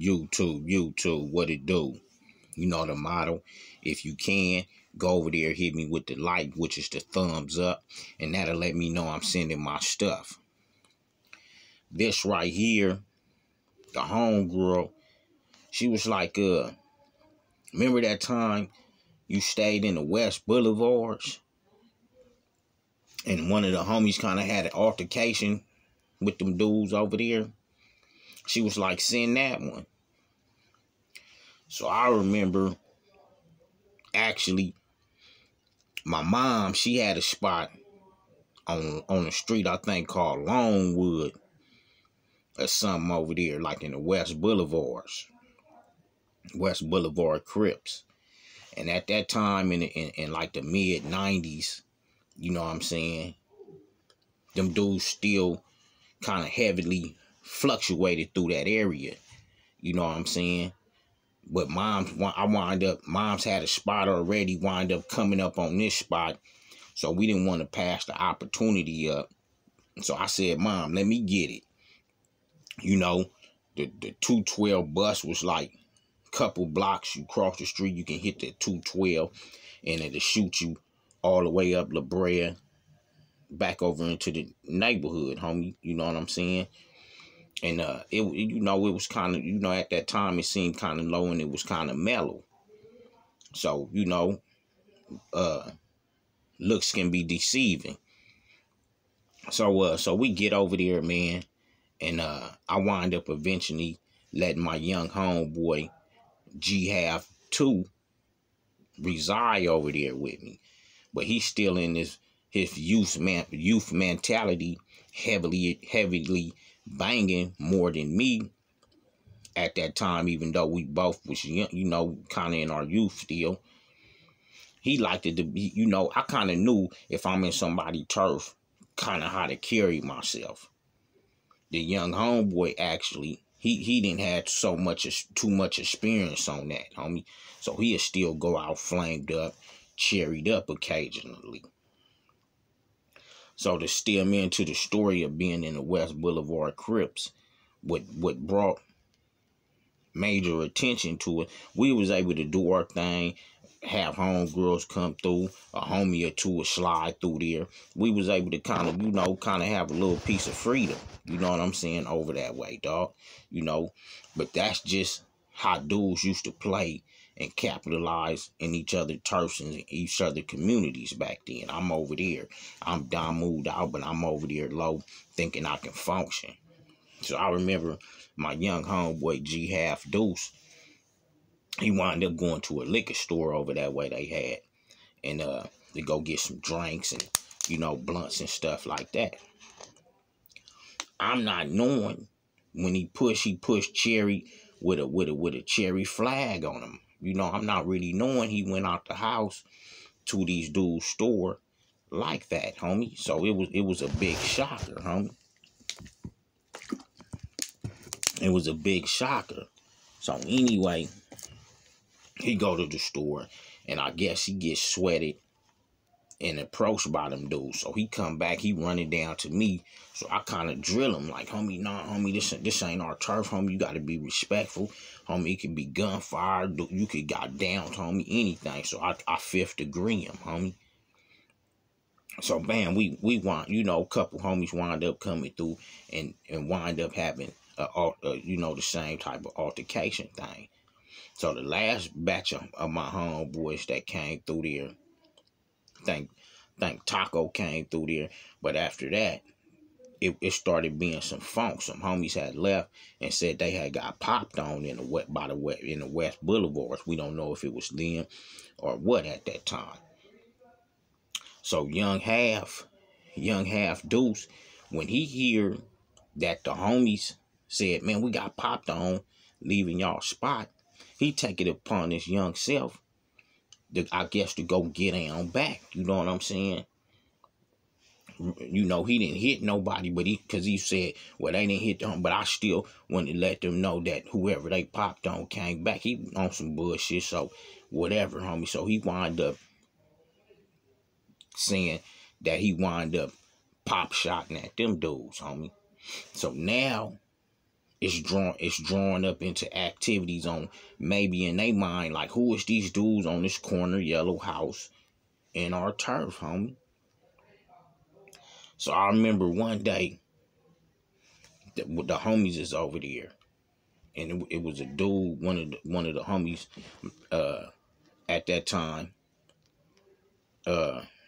YouTube, what it do? You know the motto. If you can, go over there, hit me with the like, which is the thumbs up, and that'll let me know I'm sending my stuff. This right here, the homegirl, she was like, remember that time you stayed in the West Boulevards? And one of the homies kind of had an altercation with them dudes over there. She was like, send that one. So I remember, actually, my mom, she had a spot on the street, I think, called Longwood or something over there, like in the West Boulevards. West Boulevard Crips. And at that time, in like the mid-90s, you know what I'm saying, them dudes still kind of heavily fluctuated through that area. You know what I'm saying? But mom's had a spot already, wind up coming up on this spot. So we didn't want to pass the opportunity up. So I said, Mom, let me get it. You know, the 212 bus was like a couple blocks. You cross the street, you can hit the 212, and it'll shoot you all the way up La Brea, back over into the neighborhood, homie. You know what I'm saying? And it was kind of, at that time it seemed kind of low and it was kind of mellow. So, looks can be deceiving. So we get over there, man, and I wind up eventually letting my young homeboy G-Half 2 reside over there with me. But he's still in his youth mentality, heavily banging more than me at that time, even though we both was young, kind of in our youth still. He liked it to be, I kind of knew if I'm in somebody's turf, kind of how to carry myself. The young homeboy, actually, he didn't have too much experience on that, homie. So he'll still go out flamed up, cherried up occasionally. So to steer me into the story of being in the West Boulevard Crips, what brought major attention to it, we was able to do our thing, have homegirls come through, a homie or two would slide through there. We was able to kind of have a little piece of freedom, you know what I'm saying, over that way, dog. But that's just how dudes used to play and capitalize in each other turfs and each other communities back then. I'm over there. I'm down, moved out, but I'm over there low, thinking I can function. So I remember my young homeboy G-Half Deuce, he wound up going to a liquor store over that way they had, and to go get some drinks and, blunts and stuff like that. I'm not knowing when he pushed Cherry with a cherry flag on him. I'm not really knowing he went out the house to these dudes' store like that, homie. So it was a big shocker, homie. It was a big shocker. So anyway, he go to the store, and I guess he gets sweated and approached by them dudes. So he come back, he running down to me. So I kind of drill him like, homie, nah, homie, this ain't our turf, homie. You got to be respectful. Homie, it could be gunfire. You could got down, homie, anything. So I fifth degree him, homie. So, bam, we wind, a couple homies wind up coming through and wind up having, the same type of altercation thing. So the last batch of my homeboys that came through there, think Taco came through there, but after that, it started being some funk. Some homies had left and said they had got popped on in the West Boulevards. We don't know if it was them or what at that time. So young half Deuce, when he hear that the homies said, man, we got popped on leaving y'all spot, he take it upon his young self, I guess, to go get on back. You know what I'm saying? He didn't hit nobody, but because he said, well, they didn't hit them, but I still wanted to let them know that whoever they popped on came back. He on some bullshit, so whatever, homie. So he wind up saying that he wind up pop shotting at them dudes, homie. So now it's drawn up into activities on maybe in their mind, like, who is these dudes on this corner yellow house in our turf, homie? So I remember one day the homies is over there, and it was a dude, one of the homies at that time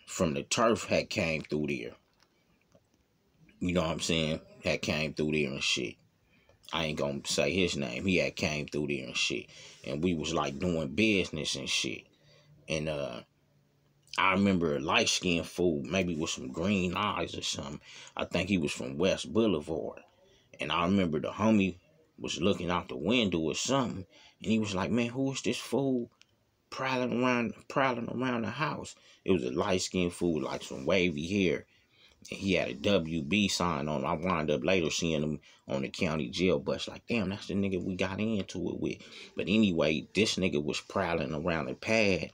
from the turf had came through there. You know what I'm saying? Had came through there and shit. I ain't gonna say his name. He had came through there and shit. And we was like doing business and shit. And I remember a light skinned fool, maybe with some green eyes or something. I think he was from West Boulevard. And I remember the homie was looking out the window or something. And he was like, man, who is this fool prowling around the house? It was a light skinned fool, like some wavy hair. And he had a WB sign on. I wound up later seeing him on the county jail bus. Like, damn, that's the nigga we got into it with. But anyway, this nigga was prowling around the pad,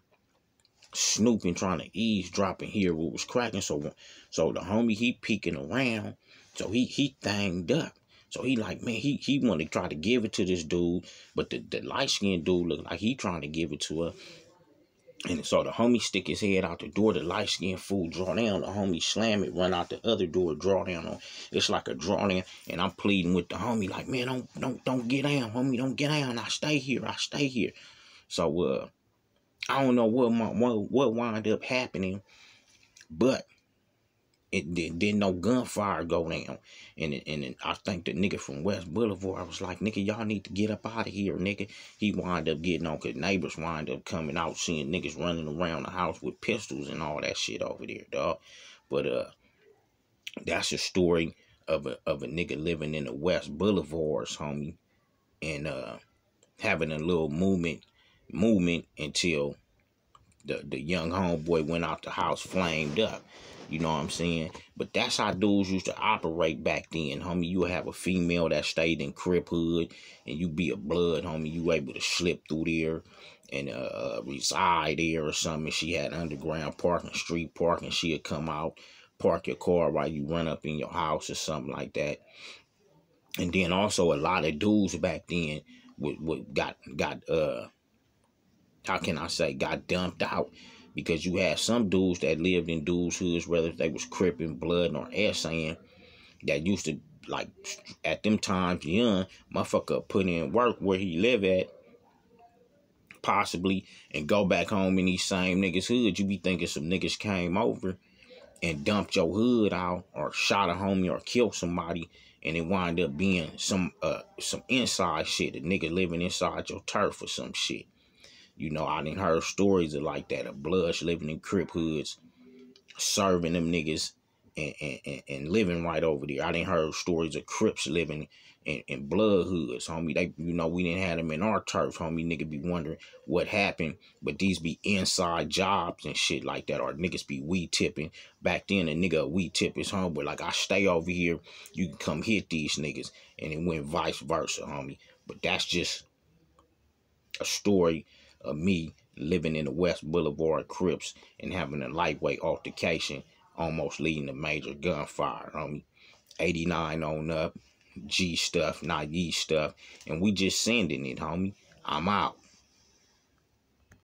snooping, trying to eavesdrop and hear what was cracking. So the homie, he peeking around. So he thanged up. So he like, man, he wanted to try to give it to this dude. But the light-skinned dude looked like he trying to give it to her. And so the homie stick his head out the door, the light-skinned fool draw down, the homie slam it, run out the other door, draw down on. It's like a draw down, and I'm pleading with the homie, like, man, don't get down, homie, don't get down. I stay here. So I don't know what wound up happening, but it didn't no gunfire go down. And I think the nigga from West Boulevard was like, nigga, y'all need to get up out of here, nigga. He wound up getting on because neighbors wind up coming out, seeing niggas running around the house with pistols and all that shit over there, dog. But that's a story of a nigga living in the West Boulevards, homie, and having a little movement until the young homeboy went out the house flamed up. You know what I'm saying? But that's how dudes used to operate back then, homie. You would have a female that stayed in Crip Hood, and you be a blood, homie. You able to slip through there and reside there or something. She had underground parking, street parking. She'd come out, park your car while you run up in your house or something like that. And then also a lot of dudes back then got how can I say, got dumped out. Because you had some dudes that lived in dudes' hoods, whether they was Crippin', Blood, or S.A.N., that used to, like, at them times, young, motherfucker put in work where he live at, possibly, and go back home in these same niggas' hoods. You be thinking some niggas came over and dumped your hood out, or shot a homie, or killed somebody, and it wind up being some inside shit, a nigga living inside your turf or some shit. You know, I done heard stories of like that, of Bloods living in Crip hoods, serving them niggas and living right over there. I done heard stories of Crips living in Blood hoods, homie. They, you know, we didn't have them in our turf, homie. Nigga be wondering what happened, but these be inside jobs and shit like that, or niggas be weed tipping. Back then, a nigga weed tip his homeboy, like, I stay over here, you can come hit these niggas, and it went vice versa, homie. But that's just a story of me living in the West Boulevard Crips and having a lightweight altercation, almost leading to major gunfire, homie. 89 on up, G stuff, not ye stuff, and we just sending it, homie. I'm out.